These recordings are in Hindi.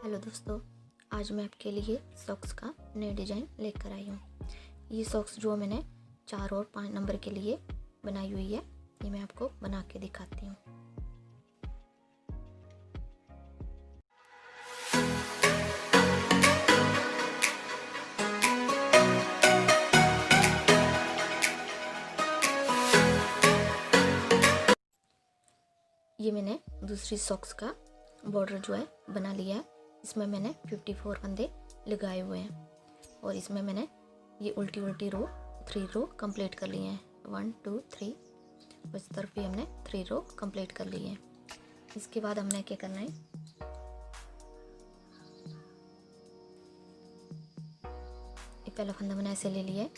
हेलो दोस्तों, आज मैं आपके लिए सॉक्स का नया डिज़ाइन लेकर आई हूँ। ये सॉक्स जो मैंने 4 और 5 नंबर के लिए बनाई हुई है, ये मैं आपको बना के दिखाती हूँ। ये मैंने दूसरी सॉक्स का बॉर्डर जो है बना लिया है। इसमें मैंने 54 फंदे लगाए हुए हैं और इसमें मैंने ये उल्टी उल्टी रो 3 रो कंप्लीट कर लिए हैं। 1 2 3 इस तरफ भी हमने 3 रो कंप्लीट कर लिए हैं। इसके बाद हमने क्या करना है, एक पहला फंदा मैंने ऐसे ले लिया है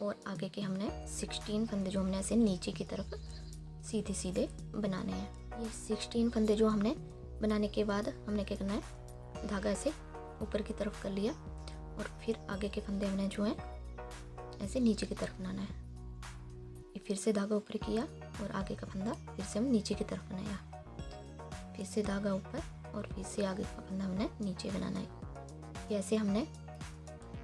और आगे के हमने 16 फंदे जो हमने ऐसे नीचे की तरफ सीधे सीधे बनाने हैं। ये 16 फंदे जो हमने बनाने के बाद हमने क्या करना है, धागा ऐसे ऊपर की तरफ कर लिया और फिर आगे के फंदे हमने जो है ऐसे नीचे की तरफ बनाना है। ये फिर से धागा ऊपर किया और आगे का फंदा फिर से हम नीचे की तरफ बनाया, फिर से धागा ऊपर और फिर से आगे का फंदा हमने नीचे बनाना है। ये ऐसे हमने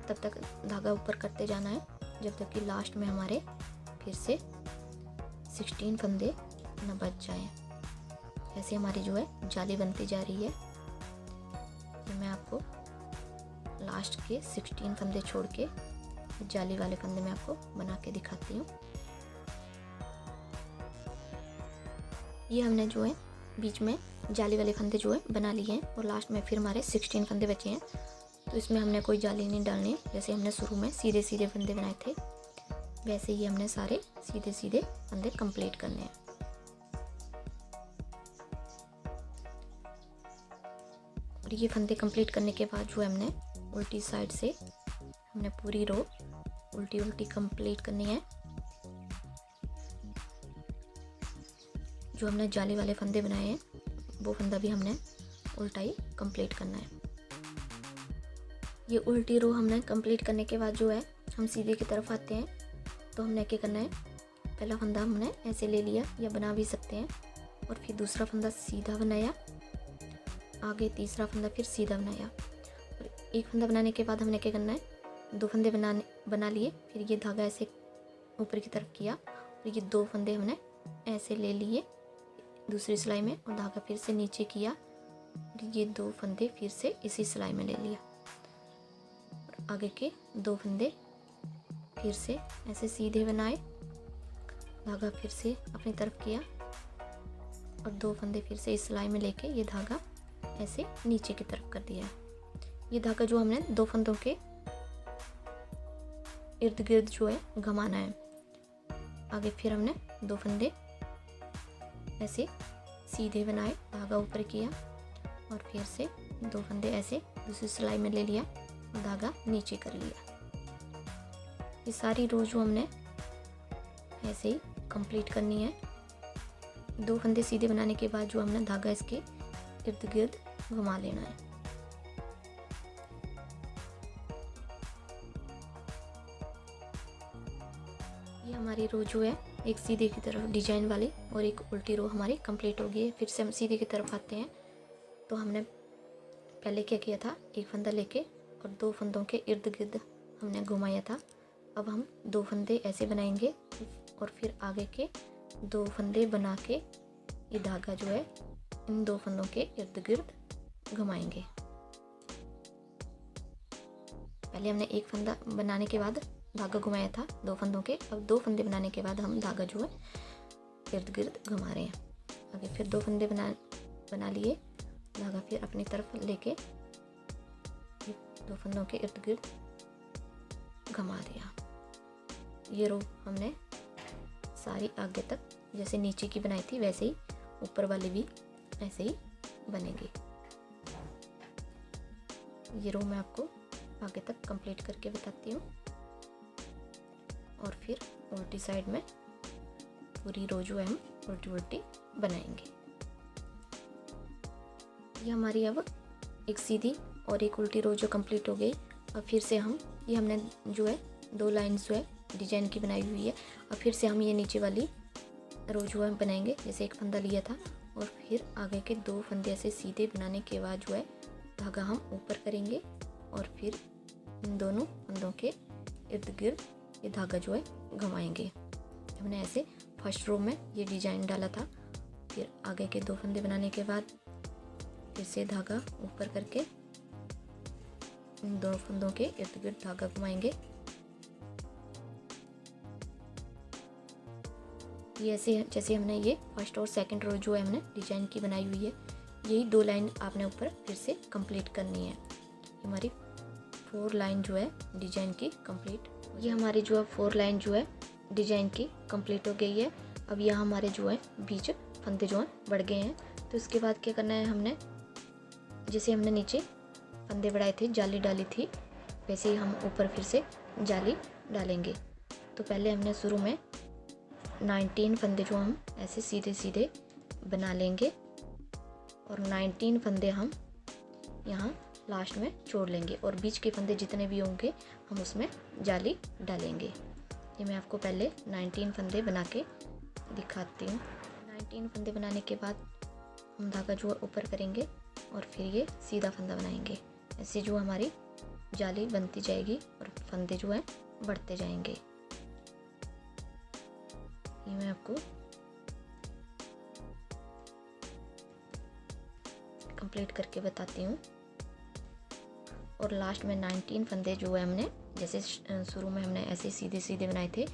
तब तक धागा ऊपर करते जाना है जब तक कि लास्ट में हमारे फिर से 16 फंदे न बच जाएं। ऐसे हमारी जो है जाली बनती जा रही है। तो मैं आपको लास्ट के 16 फंदे छोड़ के जाली वाले फंदे में आपको बना के दिखाती हूँ। ये हमने जो है बीच में जाली वाले फंदे जो है बना लिए हैं और लास्ट में फिर हमारे 16 फंदे बचे हैं। तो इसमें हमने कोई जाली नहीं डालनी, जैसे हमने शुरू में सीधे सीधे फंदे बनाए थे वैसे ही हमने सारे सीधे सीधे फंदे कंप्लीट करने हैं। और ये फंदे कंप्लीट करने के बाद जो हमने उल्टी साइड से हमने पूरी रो उल्टी उल्टी कंप्लीट करनी है। जो हमने जाली वाले फंदे बनाए हैं वो फंदा भी हमने उल्टा ही कंप्लीट करना है। ये उल्टी रो हमने कंप्लीट करने के बाद जो है हम सीधे की तरफ आते हैं। तो हमने क्या करना है, पहला फंदा हमने ऐसे ले लिया या बना भी सकते हैं और फिर दूसरा फंदा सीधा बनाया, आगे तीसरा फंदा फिर सीधा बनाया। और एक फंदा बनाने के बाद हमने क्या करना है, 2 फंदे बना लिए, फिर ये धागा ऐसे ऊपर की तरफ किया और ये 2 फंदे हमने ऐसे ले लिए दूसरी सिलाई में और धागा फिर से नीचे किया और ये 2 फंदे फिर से इसी सिलाई में ले लिया और आगे के 2 फंदे फिर से ऐसे सीधे बनाए, धागा फिर से अपनी तरफ किया और 2 फंदे फिर से इस सिलाई में लेके ये धागा ऐसे नीचे की तरफ कर दिया। ये धागा जो हमने 2 फंदों के इर्द गिर्द जो है घुमाना है। आगे फिर हमने 2 फंदे ऐसे सीधे बनाए, धागा ऊपर किया और फिर से 2 फंदे ऐसे दूसरी सिलाई में ले लिया और धागा नीचे कर लिया। ये सारी रो जो हमने ऐसे ही कंप्लीट करनी है। 2 फंदे सीधे बनाने के बाद जो हमने धागा इसके इर्द गिर्द घुमा लेना है। ये हमारी रो जो है एक सीधे की तरफ डिजाइन वाली और एक उल्टी रो हमारी कंप्लीट हो गई है। फिर से हम सीधे की तरफ आते हैं। तो हमने पहले क्या किया था, एक फंदा लेके और 2 फंदों के इर्द गिर्द हमने घुमाया था। अब हम 2 फंदे ऐसे बनाएंगे और फिर आगे के 2 फंदे बना के ये धागा जो है इन 2 फंदों के इर्द गिर्द घुमाएंगे। पहले हमने एक फंदा बनाने के बाद धागा घुमाया था 2 फंदों के, अब 2 फंदे बनाने के बाद हम धागा जो है इर्द गिर्द घुमा रहे हैं। आगे फिर 2 फंदे बना लिए, धागा फिर अपनी तरफ लेके 2 फंदों के इर्द गिर्द घुमा दिया। ये रो हमने सारी आगे तक जैसे नीचे की बनाई थी वैसे ही ऊपर वाली भी ऐसे ही बनेगी। ये रो मैं आपको आगे तक कंप्लीट करके बताती हूँ और फिर उल्टी साइड में पूरी रो जो है हम उल्टी उल्टी बनाएंगे। ये हमारी अब एक सीधी और एक उल्टी रो जो कंप्लीट हो गई। और फिर से हम ये हमने जो है 2 लाइन्स जो है डिजाइन की बनाई हुई है और फिर से हम ये नीचे वाली रो जो है बनाएंगे। जैसे एक फंदा लिया था और फिर आगे के 2 फंदे ऐसे सीधे बनाने के बाद जो है धागा हम ऊपर करेंगे और फिर इन दोनों फंदों के इर्द गिर्द ये धागा जो है घुमाएंगे। हमने ऐसे फर्स्ट रो में ये डिजाइन डाला था। फिर आगे के 2 फंदे बनाने के बाद फिर से धागा ऊपर करके इन दोनों फंदों के इर्द गिर्द धागा घुमाएंगे। ये ऐसे जैसे हमने ये फर्स्ट और सेकंड रो जो है हमने डिजाइन की बनाई हुई है, यही 2 लाइन आपने ऊपर फिर से कंप्लीट करनी है। हमारी 4 लाइन जो है डिजाइन की कंप्लीट, ये हमारी जो है 4 लाइन जो है डिजाइन की कंप्लीट हो गई है। अब यहाँ हमारे जो है बीच फंदे जो हैं बढ़ गए हैं। तो इसके बाद क्या करना है, हमने जैसे हमने नीचे फंदे बढ़ाए थे, जाली डाली थी, वैसे ही हम ऊपर फिर से जाली डालेंगे। तो पहले हमने शुरू में 19 फंदे जो हम ऐसे सीधे सीधे बना लेंगे और 19 फंदे हम यहाँ लास्ट में छोड़ लेंगे और बीच के फंदे जितने भी होंगे हम उसमें जाली डालेंगे। ये मैं आपको पहले 19 फंदे बना के दिखाती हूँ। 19 फंदे बनाने के बाद हम धागा जो है ऊपर करेंगे और फिर ये सीधा फंदा बनाएंगे। ऐसे जो हमारी जाली बनती जाएगी और फंदे जो है बढ़ते जाएंगे। ये मैं आपको कंप्लीट करके बताती हूँ। और लास्ट में 19 फंदे जो है हमने जैसे शुरू में हमने ऐसे सीधे सीधे बनाए थे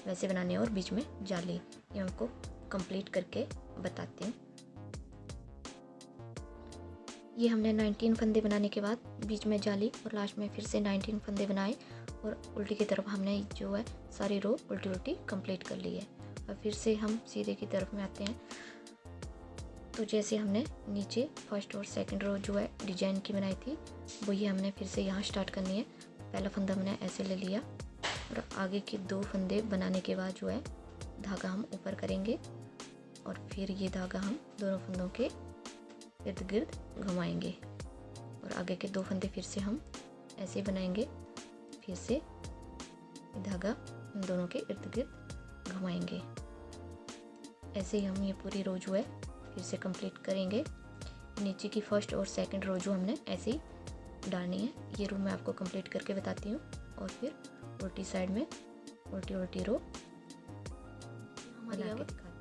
वैसे बनाने और बीच में जाली, ये हमको कंप्लीट करके बताती हूँ। ये हमने 19 फंदे बनाने के बाद बीच में जाली और लास्ट में फिर से 19 फंदे बनाए और उल्टी की तरफ हमने जो है सारी रो उल्टी उल्टी कंप्लीट कर ली है। अब फिर से हम सीधे की तरफ में आते हैं। तो जैसे हमने नीचे फर्स्ट और सेकंड रो जो है डिजाइन की बनाई थी, वही हमने फिर से यहाँ स्टार्ट करनी है। पहला फंदा हमने ऐसे ले लिया और आगे के 2 फंदे बनाने के बाद जो है धागा हम ऊपर करेंगे और फिर ये धागा हम दोनों फंदों के इर्द गिर्द घुमाएंगे और आगे के 2 फंदे फिर से हम ऐसे बनाएंगे। फिर से धागा इन दोनों के इर्द गिर्द घुमाएंगे। ऐसे ही हम ये पूरी रो जो है फिर से कंप्लीट करेंगे। नीचे की फर्स्ट और सेकंड रो जो हमने ऐसे ही डालनी है। ये रो मैं आपको कंप्लीट करके बताती हूँ। और फिर उल्टी साइड में उल्टी उल्टी रो हमारी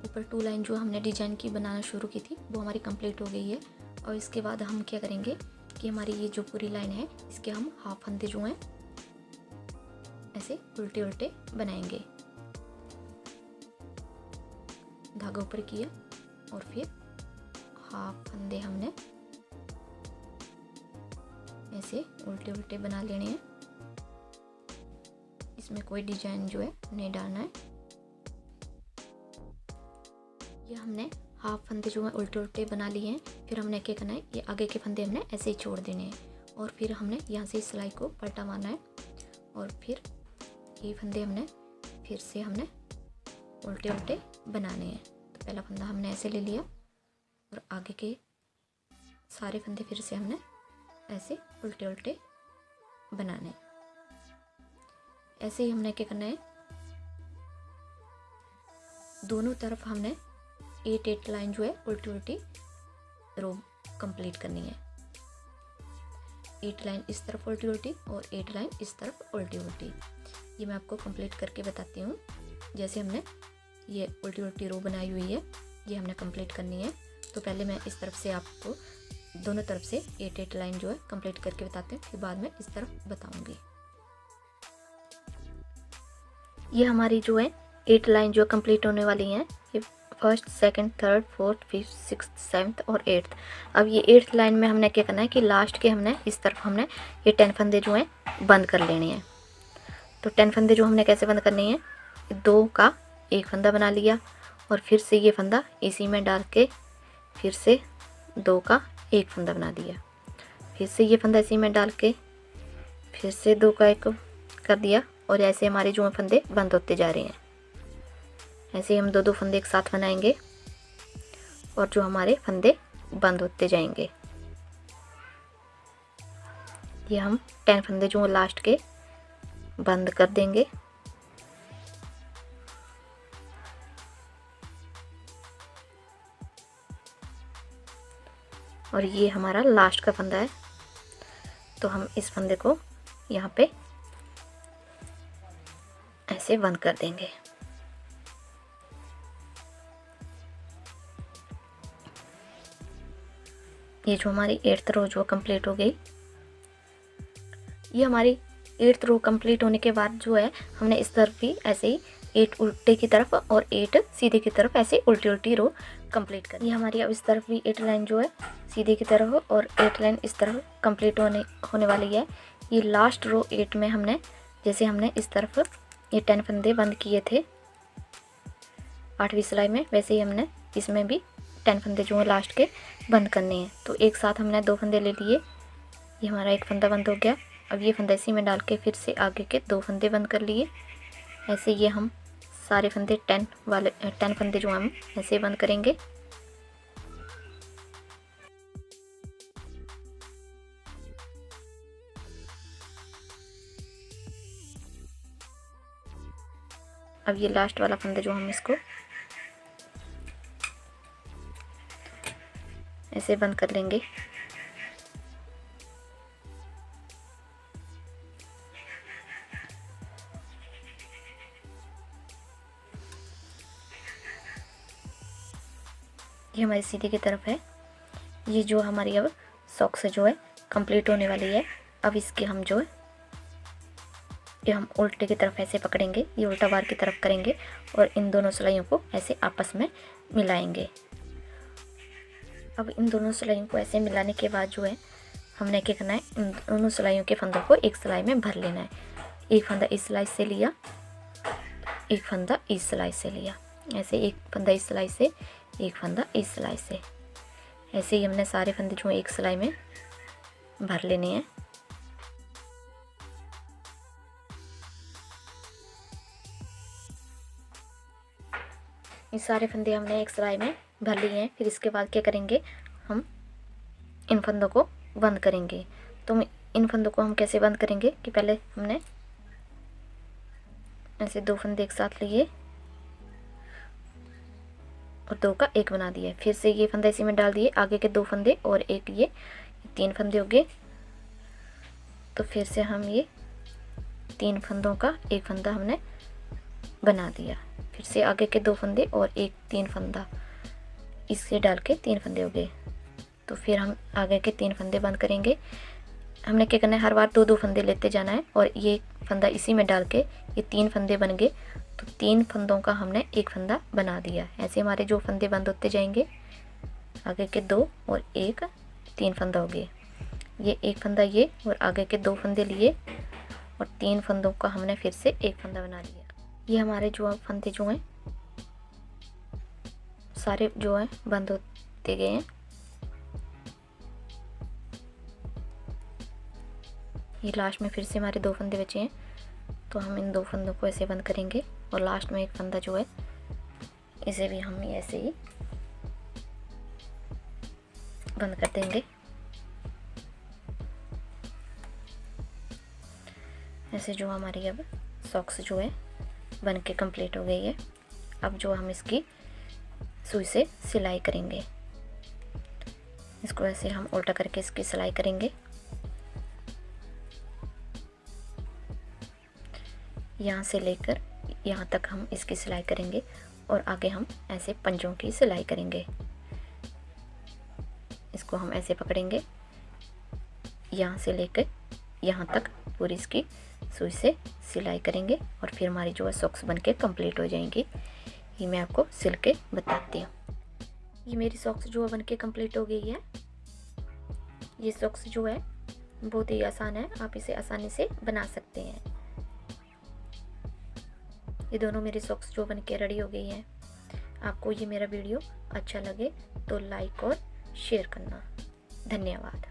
ऊपर 2 लाइन जो हमने डिजाइन की बनाना शुरू की थी वो हमारी कंप्लीट हो गई है। और इसके बाद हम क्या करेंगे कि हमारी ये जो पूरी लाइन है इसके हम हाफ फंदे जो हैं ऐसे उल्टे उल्टे बनाएंगे। धागा ऊपर किया और फिर हाफ फंदे हमने ऐसे उल्टे उल्टे बना लेने हैं। इसमें कोई डिजाइन जो है नहीं डालना है। ये हमने हाफ फंदे जो है उल्टे उल्टे बना लिए हैं। फिर हमने क्या करना है, ये आगे के फंदे हमने ऐसे ही छोड़ देने हैं और फिर हमने यहाँ से सिलाई को पलटा मारना है और फिर ये फंदे हमने फिर से हमने उल्टे उल्टे बनाने हैं। तो पहला फंदा हमने ऐसे ले लिया और आगे के सारे फंदे फिर से हमने ऐसे उल्टे उल्टे बनाने हैं। ऐसे ही हमने क्या करना है, दोनों तरफ हमने 8 लाइन जो है उल्टी उल्टी रो कंप्लीट करनी है। 8 लाइन इस तरफ उल्टी उल्टी और 8 लाइन इस तरफ उल्टी उल्टी। ये मैं आपको कंप्लीट करके बताती हूँ। जैसे हमने ये उल्टी उल्टी रो बनाई हुई है, ये हमने कंप्लीट करनी है। तो पहले मैं इस तरफ से आपको दोनों तरफ से 8 लाइन जो है कंप्लीट करके बताते हैं, फिर बाद में इस तरफ बताऊंगी। ये हमारी जो है 8 लाइन जो कंप्लीट होने वाली हैं, ये first, second, third, fourth, fifth, sixth, seventh और 8th। अब ये 8th लाइन में हमने क्या करना है कि लास्ट के हमने इस तरफ हमने ये 10 फंदे जो हैं बंद कर लेने हैं। तो 10 फंदे जो हमने कैसे बंद करने हैं, 2 का एक फंदा बना लिया और फिर से ये फंदा इसी में डाल के फिर से 2 का एक फंदा बना दिया, फिर से ये फंदा इसी में डाल के फिर से 2 का एक कर दिया और ऐसे हमारे जो फंदे बंद होते जा रहे हैं। ऐसे हम 2-2 फंदे एक साथ बनाएंगे और जो हमारे फंदे बंद होते जाएंगे। ये हम 10 फंदे जो लास्ट के बंद कर देंगे। और ये हमारा लास्ट का फंदा है, तो हम इस फंदे को यहाँ पे ऐसे बंद कर देंगे। ये जो हमारी 8th रो जो कंप्लीट हो गई। ये हमारी 8th रो कंप्लीट होने के बाद जो है हमने इस तरफ भी ऐसे ही 8 उल्टे की तरफ और 8 सीधे की तरफ ऐसे उल्टी उल्टी रो कंप्लीट कर। ये हमारी अब इस तरफ भी 8 लाइन जो है सीधे की तरफ और 8 लाइन इस तरफ कंप्लीट होने वाली है। ये लास्ट रो 8 में हमने जैसे हमने इस तरफ ये 10 फंदे बंद किए थे 8वीं सिलाई में, वैसे ही हमने इसमें भी 10 फंदे जो है लास्ट के बंद करने हैं। तो एक साथ हमने 2 फंदे ले लिए। ये हमारा एक फंदा बंद हो गया। अब ये फंदा इसी में डाल के फिर से आगे के 2 फंदे बंद कर लिए। ऐसे ये हम सारे फंदे 10 फंदे जो हम ऐसे बंद करेंगे। अब ये लास्ट वाला फंदा जो हम इसको ऐसे बंद कर लेंगे। ये हमारी सीधे की तरफ है। ये जो हमारी अब सॉक्स जो है कंप्लीट होने वाली है। अब इसके हम जो है ये हम उल्टे की तरफ ऐसे पकड़ेंगे, ये उल्टा बार की तरफ करेंगे और इन दोनों सिलाइयों को ऐसे आपस में मिलाएंगे। अब इन दोनों सिलाइयों को ऐसे मिलाने के बाद जो है हमने क्या करना है, इन दोनों सिलाइयों के फंदों को एक सिलाई में भर लेना है। एक फंदा इस सिलाई से लिया, एक फंदा इस सिलाई से लिया, ऐसे एक फंदा इस सिलाई से, एक फंदा इस सिलाई से। ऐसे ही हमने सारे फंदे जो एक सिलाई में भर लेने हैं। ये सारे फंदे हमने एक सिलाई में भर लिए हैं। फिर इसके बाद क्या करेंगे, हम इन फंदों को बंद करेंगे। तो इन फंदों को हम कैसे बंद करेंगे कि पहले हमने ऐसे 2 फंदे एक साथ लिए और 2 का 1 बना दिया। फिर से ये फंदा इसी में डाल दिए, आगे के 2 फंदे और एक ये 3 फंदे हो गए। तो फिर से हम ये 3 फंदों का 1 फंदा हमने बना दिया। फिर से आगे के 2 फंदे और एक 3 फंदा इससे डाल के 3 फंदे हो गए। तो फिर हम आगे के 3 फंदे बंद करेंगे। हमने क्या करना है, हर बार 2-2 फंदे लेते जाना है और ये फंदा इसी में डाल के ये 3 फंदे बन गए। तो 3 फंदों का हमने 1 फंदा बना दिया। ऐसे हमारे जो फंदे बंद होते जाएंगे, आगे के 2 और एक 3 फंदा हो गए। ये 1 फंदा ये और आगे के 2 फंदे लिए और 3 फंदों का हमने फिर से 1 फंदा बना लिया। ये हमारे जो फंदे जो हैं सारे जो हैं बंद होते गए हैं। ये लास्ट में फिर से हमारे 2 फंदे बचे हैं, तो हम इन 2 फंदों को ऐसे बंद करेंगे और लास्ट में एक फंदा जो है इसे भी हम ऐसे ही बंद कर देंगे। ऐसे जो हमारी अब सॉक्स जो है बन के कंप्लीट हो गई है। अब जो हम इसकी सुई से सिलाई करेंगे, इसको ऐसे हम उल्टा करके इसकी सिलाई करेंगे। यहाँ से लेकर यहाँ तक हम इसकी सिलाई करेंगे और आगे हम ऐसे पंजों की सिलाई करेंगे। इसको हम ऐसे पकड़ेंगे, यहाँ से लेकर यहाँ तक पूरी इसकी सुई से सिलाई करेंगे और फिर हमारी जो है सॉक्स बन के कम्प्लीट हो जाएंगी। ये मैं आपको सिल के बताती हूँ। ये मेरी सॉक्स जो है बन के कम्प्लीट हो गई है। ये सॉक्स जो है बहुत ही आसान है, आप इसे आसानी से बना सकते हैं। ये दोनों मेरी सॉक्स जो बन के रेडी हो गई हैं। आपको ये मेरा वीडियो अच्छा लगे तो लाइक और शेयर करना। धन्यवाद।